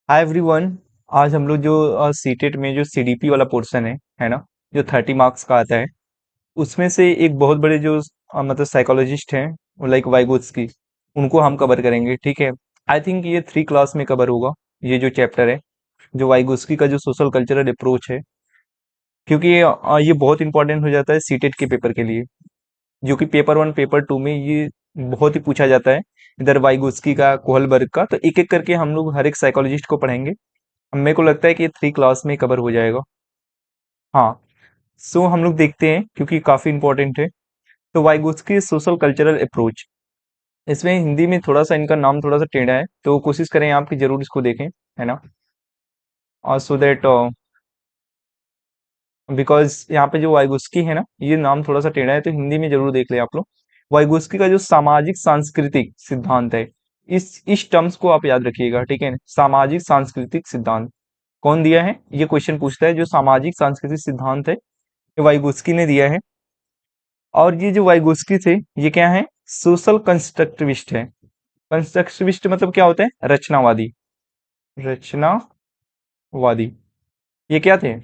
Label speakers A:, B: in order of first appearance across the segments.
A: Hi everyone. आज हम लोग जो सीटेट में जो सीडीपी वाला पोर्शन है ना, जो 30 मार्क्स का आता है, उसमें से एक बहुत बड़े जो मतलब साइकोलॉजिस्ट हैं, लाइक वाइगोत्स्की, उनको हम कवर करेंगे। ठीक है। आई थिंक ये 3 क्लास में कवर होगा, ये जो चैप्टर है, जो वाइगोत्स्की का जो सोशल कल्चरल अप्रोच है, क्योंकि ये बहुत इंपॉर्टेंट हो जाता है सीटेट के पेपर के लिए, जो कि पेपर 1 पेपर 2 में ये बहुत ही पूछा जाता है। इधर वाइगोत्स्की का, कोहलबर्ग का, तो एक एक करके हम लोग हर एक साइकोलॉजिस्ट को पढ़ेंगे। मेरे को लगता है कि ये 3 क्लास में कवर हो जाएगा। हाँ। सो हम लोग देखते हैं, क्योंकि काफी इंपॉर्टेंट है। तो वाइगोत्स्की सोशल कल्चरल अप्रोच, इसमें हिंदी में थोड़ा सा इनका नाम थोड़ा सा टेढ़ा है, तो कोशिश करें आप कि जरूर इसको देखें, है ना। और सो दैट, बिकॉज यहाँ पे जो वाइगोत्स्की है ना, ये नाम थोड़ा सा टेढ़ा है, तो हिंदी में जरूर देख लें आप लोग। वाइगोत्स्की का जो सामाजिक सांस्कृतिक सिद्धांत है, इस टर्म्स को आप याद रखिएगा, ठीक है। सामाजिक सांस्कृतिक सिद्धांत कौन दिया है, ये क्वेश्चन पूछता है। जो सामाजिक सांस्कृतिक सिद्धांत है, ये वाइगोत्स्की ने दिया है। और ये जो वाइगोत्स्की थे, ये क्या है, सोशल कंस्ट्रक्टिविस्ट है। कंस्ट्रक्टिविस्ट मतलब क्या होता है, रचनावादी। रचनावादी, ये क्या थे,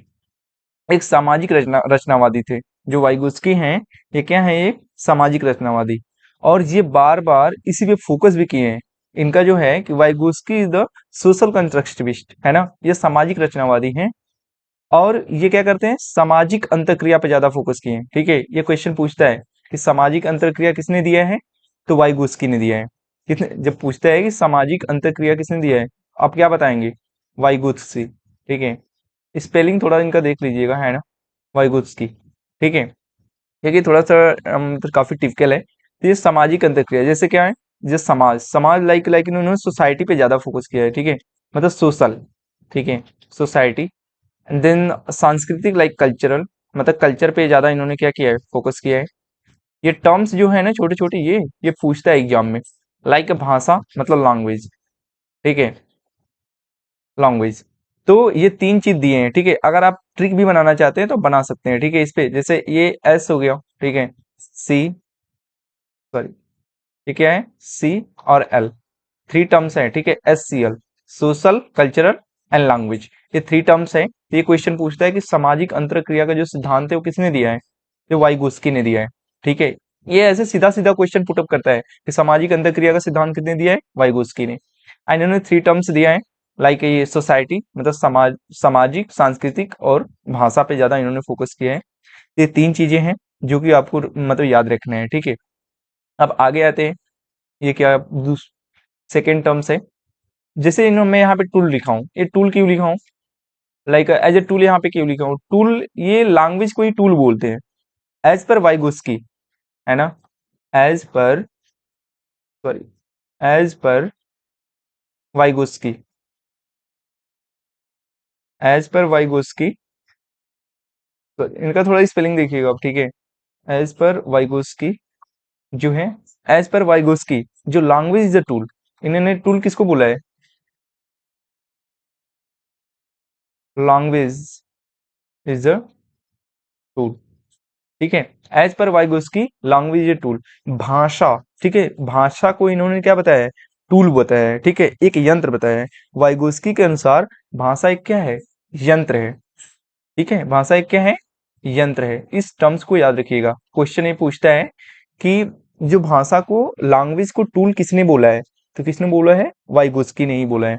A: एक सामाजिक रचनावादी थे। जो वाइगोत्स्की हैं, ये क्या है, एक सामाजिक रचनावादी। और ये बार बार इसी पे फोकस भी किए हैं। इनका जो है कि Vygotsky is the social constructivist, है ना, ये सामाजिक रचनावादी हैं। और ये क्या करते हैं, सामाजिक अंतरक्रिया पे ज्यादा फोकस किए हैं। ठीक है। ये क्वेश्चन पूछता है कि सामाजिक अंतरक्रिया किसने दिया है, तो वाइगोत्स्की ने दिया है। किसने, जब पूछता है कि सामाजिक अंतरक्रिया किसने दिया है, आप क्या बताएंगे, वाइगोत्स्की। ठीक है। स्पेलिंग थोड़ा इनका देख लीजिएगा, है ना, वाइगोत्स्की। ठीक है। क्योंकि थोड़ा सा मतलब काफी टिपिकल है। तो ये सामाजिक अंतरक्रिया जैसे क्या है, जैसे समाज समाज लाइक लाइक इन्होंने सोसाइटी पे ज्यादा फोकस किया है। ठीक है। मतलब सोशल, ठीक है, सोसाइटी। देन सांस्कृतिक लाइक कल्चरल, मतलब कल्चर पे ज्यादा इन्होंने क्या किया है, फोकस किया है। ये टर्म्स जो है ना छोटे छोटे, ये पूछता है एग्जाम में। लाइक भाषा मतलब लैंग्वेज, ठीक है, लैंग्वेज। तो ये 3 चीज दिए हैं। ठीक है। अगर आप ट्रिक भी बनाना चाहते हैं तो बना सकते हैं। ठीक है। इस पे जैसे ये एस हो गया, ठीक है, सी, सॉरी, ये क्या है, सी और एल, 3 टर्म्स है। ठीक है, S C L, social cultural and language, ये 3 टर्म्स है। तो ये क्वेश्चन पूछता है कि सामाजिक अंतरक्रिया का जो सिद्धांत है वो किसने दिया है, जो वाइगोत्स्की ने दिया है। ठीक है। ये ऐसे सीधा सीधा क्वेश्चन पुटअप करता है कि सामाजिक अंतरक्रिया का सिद्धांत किसने दिया है, वाइगोत्स्की ने। एंड इन्होंने 3 टर्म्स दिया है, लाइक ये सोसाइटी मतलब समाज, सामाजिक सांस्कृतिक और भाषा पे ज्यादा इन्होंने फोकस किया है। ये 3 चीजें हैं जो कि आपको मतलब याद रखना है। ठीक है। अब आगे आते हैं, ये क्या, सेकेंड टर्म्स है। जैसे इन्होंने, मैं यहाँ पे टूल लिखा हूँ, ये टूल क्यों लिखा हूँ, लाइक एज ए टूल यहाँ पे क्यों लिखा हूँ, टूल, ये लैंग्वेज को ही टूल बोलते हैं, एज पर वाइगोत्स्की, है ना, as per, sorry, as per Vygotsky, as per Vygotsky, तो इनका थोड़ा स्पेलिंग देखिएगा आप, ठीक है। एज पर वाइगोत्स्की जो है, एज पर वाइगोत्स्की, जो लैंग्वेज इज अ टूल, इन्होंने टूल किसको बोला है, लैंग्वेज इज अ टूल, ठीक है। As per Vygotsky language a tool, भाषा, ठीक है, भाषा को इन्होंने क्या बताया है, टूल बताया है। ठीक है, एक यंत्र बताया है। वाइगोस्की के अनुसार भाषा एक क्या है, यंत्र है। ठीक है, भाषा एक क्या है, यंत्र है। इस टर्म्स को याद रखिएगा। क्वेश्चन ये पूछता है कि जो भाषा को, लैंग्वेज को टूल किसने बोला है, तो किसने बोला है, वाइगोस्की ने ही बोला है।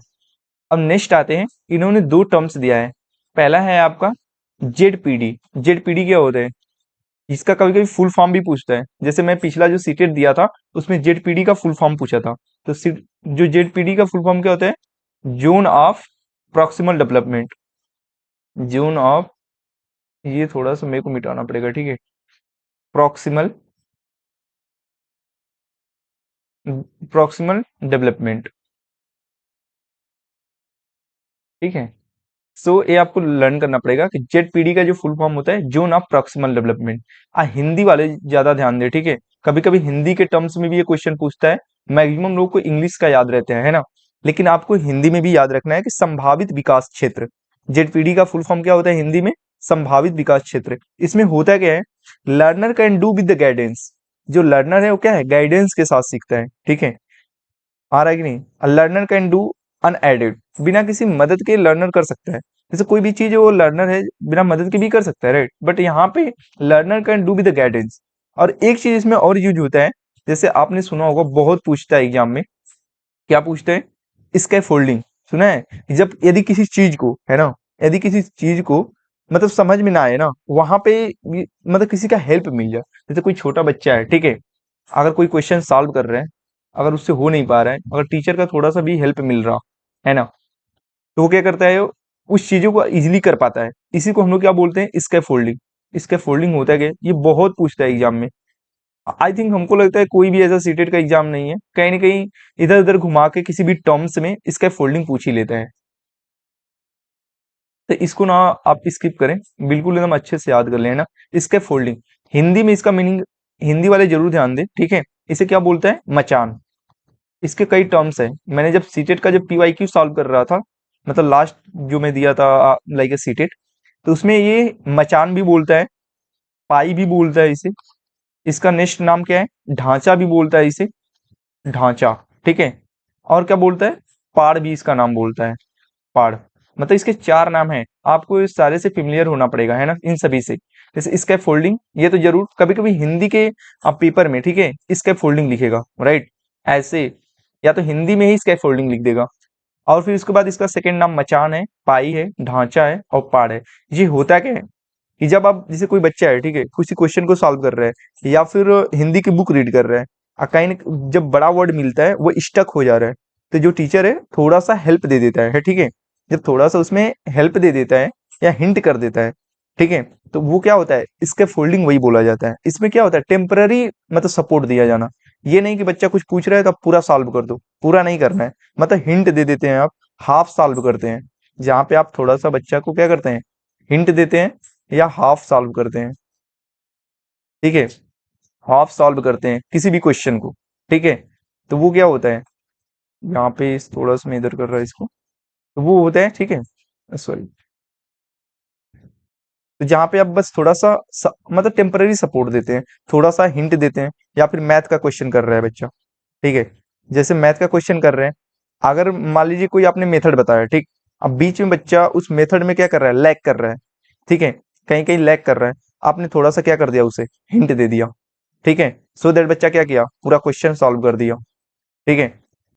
A: अब नेक्स्ट आते हैं, इन्होंने 2 टर्म्स दिया है। पहला है आपका जेडपीडी। जेडपीडी क्या होता है, इसका कभी कभी फुल फॉर्म भी पूछता है। जैसे मैं पिछला जो सीटेट दिया था, उसमें जेडपीडी का फुल फॉर्म पूछा था। तो जो जेडपीडी का फुल फॉर्म क्या होता है, zone of proximal development, zone of, ये थोड़ा सा मेरे को मिटाना पड़ेगा, ठीक है, प्रॉक्सिमल, प्रॉक्सिमल डेवलपमेंट, ठीक है। सो ये आपको लर्न करना पड़ेगा कि जेडपीडी का जो फुल फॉर्म होता है, zone of proximal development. Hindi वाले ज्यादा ध्यान दे, ठीक है। कभी कभी हिंदी के टर्म्स में भी ये क्वेश्चन पूछता है। मैक्सिमम लोग को इंग्लिश का याद रहते हैं, है ना, लेकिन आपको हिंदी में भी याद रखना है कि संभावित विकास क्षेत्र, जेडपीडी का फुल फॉर्म क्या होता है हिंदी में, संभावित विकास क्षेत्र। इसमें होता क्या है, learner can do with the guidance, जो लर्नर है वो क्या है, गाइडेंस के साथ सीखता है। ठीक है, आ रहा है कि नहीं, लर्नर कैन डू अनएडेड, बिना किसी मदद के लर्नर कर सकता है। जैसे कोई भी चीज है वो लर्नर है बिना मदद के भी कर सकता है, राइट, बट यहाँ पे learner can do with the guidance. और एक चीज इसमें और यूज होता है, जैसे आपने सुना होगा, बहुत पूछता है एग्जाम में, क्या पूछते हैं, स्कैफोल्डिंग सुना है? जब यदि किसी चीज को है ना, यदि किसी चीज को मतलब समझ में ना आए ना, वहां पे मतलब किसी का हेल्प मिल जाए। जैसे कोई छोटा बच्चा है, ठीक है, अगर कोई क्वेश्चन सॉल्व कर रहे हैं, अगर उससे हो नहीं पा रहा है, अगर टीचर का थोड़ा सा भी हेल्प मिल रहा है ना, तो वो क्या करता है, उस चीजों को इजीली कर पाता है। इसी को हम लोग क्या बोलते हैं, स्कैफोल्डिंग। स्कैफोल्डिंग होता है क्या, ये बहुत पूछता है एग्जाम में। आई थिंक हमको लगता है कोई भी ऐसा सीटेट का एग्जाम नहीं है, कहीं ना कहीं इधर उधर घुमा के किसी भी टर्म्स में इसका फोल्डिंग पूछ ही लेता है। तो इसको ना आप स्किप करें, बिल्कुल एकदम अच्छे से याद कर लेना। इसके फोल्डिंग, हिंदी में इसका मीनिंग, हिंदी वाले जरूर ध्यान दें, ठीक है, इसे क्या बोलते हैं, मचान। इसके कई टर्म्स हैं। मैंने जब सीटेट का जब पीवाईक्यू सॉल्व कर रहा था, मतलब लास्ट जो मैं दिया था लाइक ए सीटेट, तो उसमें ये मचान भी बोलता है, पाई भी बोलता है इसे, इसका नेक्स्ट नाम क्या है, ढांचा भी बोलता है इसे, ढांचा, ठीक है, और क्या बोलता है, पाड़ भी इसका नाम बोलता है, पाड़। मतलब इसके चार नाम हैं, आपको इस सारे से फेमिलियर होना पड़ेगा, है ना, इन सभी से। जैसे स्कैप फोल्डिंग, ये तो जरूर कभी कभी हिंदी के आप पेपर में, ठीक है, स्कैप फोल्डिंग लिखेगा, राइट, ऐसे, या तो हिंदी में ही स्कैप फोल्डिंग लिख देगा। और फिर उसके बाद इसका सेकंड नाम मचान है, पाई है, ढांचा है और पाड़ है। ये होता क्या है कि जब आप, जैसे कोई बच्चा है, ठीक है, किसी क्वेश्चन को सॉल्व कर रहा है या फिर हिंदी की बुक रीड कर रहा है, कहीं जब बड़ा वर्ड मिलता है वो स्टक हो जा रहा है, तो जो टीचर है थोड़ा सा हेल्प दे देता है, ठीक है, जब थोड़ा सा उसमें हेल्प दे देता है या हिंट कर देता है, ठीक है, तो वो क्या होता है, इसके फोल्डिंग वही बोला जाता है। इसमें क्या होता है, टेम्पररी मतलब सपोर्ट दिया जाना। ये नहीं कि बच्चा कुछ पूछ रहा है तो आप पूरा सॉल्व कर दो, पूरा नहीं करना है, मतलब हिंट दे देते हैं आप, हाफ सॉल्व करते हैं, जहाँ पे आप थोड़ा सा बच्चा को क्या करते हैं, हिंट देते हैं या हाफ सॉल्व करते हैं, ठीक है, हाफ सॉल्व करते हैं किसी भी क्वेश्चन को, ठीक है, तो वो क्या होता है, यहाँ पे थोड़ा सा मैं इधर कर रहा है इसको, तो वो होता है, ठीक है, सॉरी, तो जहाँ पे आप बस थोड़ा सा मतलब टेम्पररी सपोर्ट देते हैं, थोड़ा सा हिंट देते हैं, या फिर मैथ का क्वेश्चन कर रहा है बच्चा, ठीक है, जैसे मैथ का क्वेश्चन कर रहे हैं, अगर मान लीजिए कोई आपने मेथड बताया, ठीक, अब बीच में बच्चा उस मेथड में क्या कर रहा है, लैग कर रहा है, ठीक है, कहीं कहीं लैग कर रहा है, आपने थोड़ा सा क्या कर दिया, उसे हिंट दे दिया, ठीक है, सो दैट बच्चा क्या किया, पूरा क्वेश्चन सॉल्व कर दिया, ठीक है,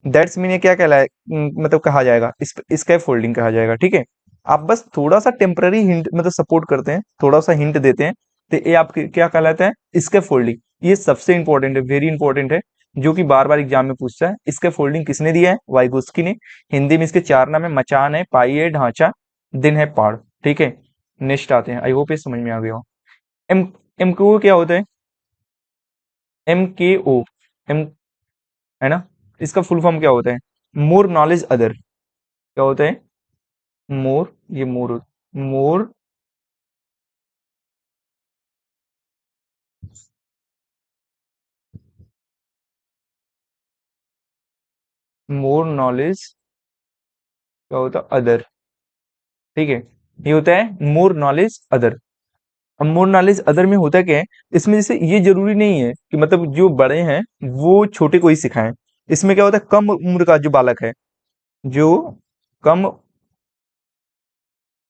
A: दैट्स मीन ये क्या कहलाए, मतलब कहा जाएगा, इसका फोल्डिंग कहा जाएगा, ठीक है। आप बस थोड़ा सा टेम्पररी हिंट मतलब सपोर्ट करते हैं, थोड़ा सा हिंट देते हैं, तो ये आपके क्या कहलाता है, इसके फोल्डिंग। ये सबसे इंपॉर्टेंट है, वेरी इंपॉर्टेंट है, जो कि बार बार एग्जाम में पूछता है। इसके फोल्डिंग किसने दिया है, वाइगोस्की ने। हिंदी में इसके चार नाम है, मचान है, पाई है, ढांचा, दिन है, पाड़, ठीक है। नेक्स्ट आते हैं, आई होप ये समझ में आ गया हो। एम एम क्यू क्या होता है, एम के ओ, एम, है ना, इसका फुल फॉर्म क्या होता है, मोर नॉलेज अदर, क्या होता है, मोर, ये मोर, मोर, मोर नॉलेज, क्या होता है, अदर, ठीक है, ये होता है मोर नॉलेज अदर। अब मोर नॉलेज अदर में होता क्या है, इसमें जैसे ये जरूरी नहीं है कि मतलब जो बड़े हैं वो छोटे को ही सिखाएं। इसमें क्या होता है, कम उम्र का जो बालक है, जो कम,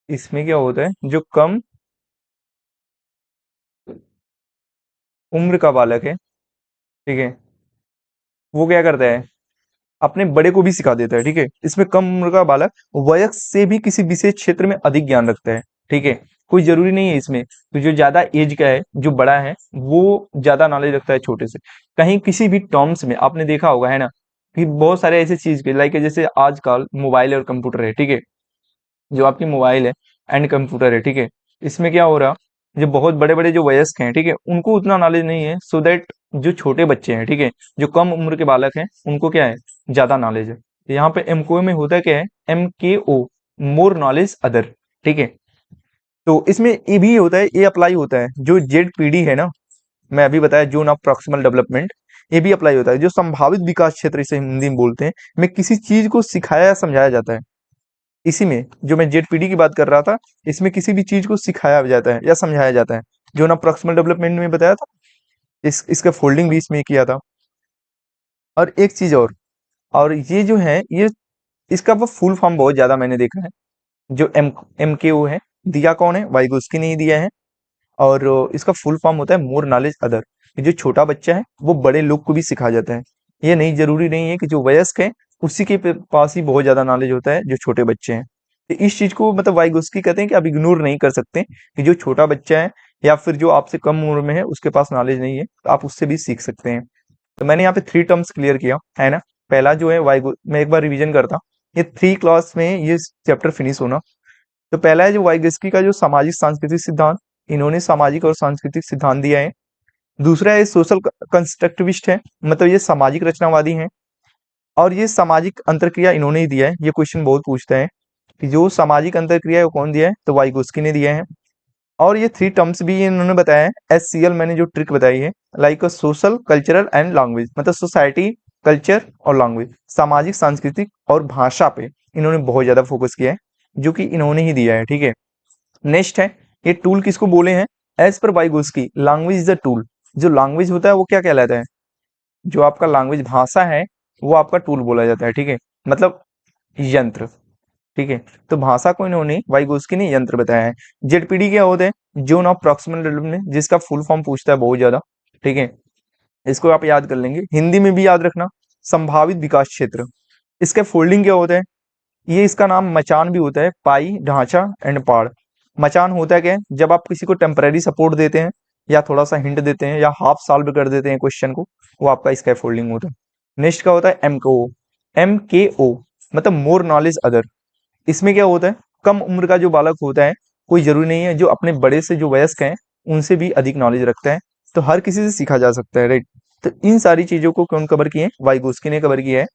A: इसमें क्या होता है, जो कम उम्र का बालक है, ठीक है, वो क्या करता है, अपने बड़े को भी सिखा देता है, ठीक है। इसमें कम उम्र का बालक वयस्क से भी किसी विशेष क्षेत्र में अधिक ज्ञान रखता है, ठीक है, कोई जरूरी नहीं है इसमें, तो जो ज्यादा एज का है, जो बड़ा है, वो ज्यादा नॉलेज रखता है छोटे से। कहीं किसी भी टर्म्स में आपने देखा होगा, है ना, कि बहुत सारे ऐसे चीज के लाइक जैसे आजकल मोबाइल और कंप्यूटर है, ठीक है, जो आपकी मोबाइल है एंड कंप्यूटर है, ठीक है, इसमें क्या हो रहा, जो बहुत बड़े बड़े जो वयस्क हैं, ठीक है, उनको उतना नॉलेज नहीं है, सो दैट जो छोटे बच्चे हैं, ठीक है, जो कम उम्र के बालक हैं, उनको क्या है, ज्यादा नॉलेज है। तो यहाँ पे एमको में होता क्या है, एम के ओ, मोर नॉलेज अदर, ठीक है। तो इसमें ये भी होता है, ये अप्लाई होता है, जो जेड पीडी है ना, मैं अभी बताया जोन ऑफ प्रॉक्सिमल डेवलपमेंट, ये भी अप्लाई होता है, जो संभावित विकास क्षेत्र इसे हिंदी में बोलते हैं, में किसी चीज को सिखाया या समझाया जाता है। इसी में जो मैं जेडपीडी की बात कर रहा था, इसमें किसी भी चीज को सिखाया जाता है या समझाया जाता है, जो ना प्रॉक्सिमल डेवलपमेंट में बताया था, इसका फोल्डिंग भी इसमें किया था। और एक चीज और ये जो है, ये इसका फुल फॉर्म बहुत ज्यादा मैंने देखा है, जो MKO है, दिया कौन है, वाइगोस्की ने ही दिया है। और इसका फुल फॉर्म होता है मोर नॉलेज अदर। जो छोटा बच्चा है वो बड़े लोग को भी सिखा जाता है। ये नहीं जरूरी नहीं है कि जो वयस्क है उसी के पास ही बहुत ज्यादा नॉलेज होता है, जो छोटे बच्चे हैं। तो इस चीज को मतलब वाइगोस्की कहते हैं कि आप इग्नोर नहीं कर सकते कि जो छोटा बच्चा है या फिर जो आपसे कम उम्र में है उसके पास नॉलेज नहीं है, तो आप उससे भी सीख सकते हैं। तो मैंने यहाँ पे 3 टर्म्स क्लियर किया है ना। पहला जो है वाइगो, मैं एक बार रिवीजन करता, ये 3 क्लास में ये चैप्टर फिनिश होना। तो पहला है जो वाइगोस्की का जो सामाजिक सांस्कृतिक सिद्धांत, इन्होंने सामाजिक और सांस्कृतिक सिद्धांत दिया है। दूसरा है सोशल कंस्ट्रक्टिविस्ट है, मतलब ये सामाजिक रचनावादी हैं। और ये सामाजिक अंतरक्रिया इन्होंने ही दिया है। ये क्वेश्चन बहुत पूछता है कि जो सामाजिक अंतरक्रिया है वो कौन दिया है, तो वाइगोस्की ने दिया है। और ये 3 टर्म्स भी इन्होंने बताया है। SCL मैंने जो ट्रिक बताई है, like social cultural and language, मतलब सोसाइटी, कल्चर और लैंग्वेज, सामाजिक सांस्कृतिक और भाषा पे इन्होंने बहुत ज्यादा फोकस किया है, जो कि इन्होंने ही दिया है। ठीक है, नेक्स्ट है ये टूल किसको बोले हैं, as per Vygotsky language is the tool. जो लैंग्वेज होता है वो क्या कहलाता है, जो आपका लैंग्वेज भाषा है वो आपका टूल बोला जाता है। ठीक है, मतलब यंत्र। ठीक है, तो भाषा को इन्होंने वाइगोस्की ने यंत्र बताया है। ZPD क्या होता है, जोन ऑफ प्रॉक्सिमल डेवलपमेंट, जिसका फुल फॉर्म पूछता है बहुत ज्यादा। ठीक है, इसको आप याद कर लेंगे, हिंदी में भी याद रखना, संभावित विकास क्षेत्र। इसका फोल्डिंग क्या होता है, ये इसका नाम मचान भी होता है, पाई, ढांचा एंड पाड़। मचान होता है क्या है, जब आप किसी को टेम्पररी सपोर्ट देते हैं या थोड़ा सा हिंट देते हैं या हाफ सॉल्व कर देते हैं क्वेश्चन को, वो आपका स्कैफोल्डिंग फोल्डिंग होता है। नेक्स्ट का होता है MKO, मतलब मोर नॉलेज अदर। इसमें क्या होता है, कम उम्र का जो बालक होता है, कोई जरूरी नहीं है जो अपने बड़े से जो वयस्क हैं उनसे भी अधिक नॉलेज रखता है, तो हर किसी से सीखा जा सकता है, राइट। तो इन सारी चीजों को कौन कवर किए, वाइगोस्की ने कवर किया है।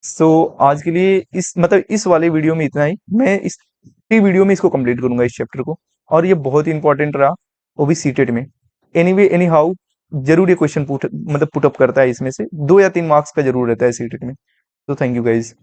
A: सो आज के लिए इस मतलब इस वाले वीडियो में इतना ही। मैं इस वीडियो में इसको कंप्लीट करूंगा इस चैप्टर को, और ये बहुत ही इंपॉर्टेंट रहा, वो भी सीटेट में। एनीवे एनी हाउ जरूर ये क्वेश्चन पुट मतलब पुटअप करता है, इसमें से 2 या 3 मार्क्स का जरूर रहता है सीटेट में। तो थैंक यू गाइज।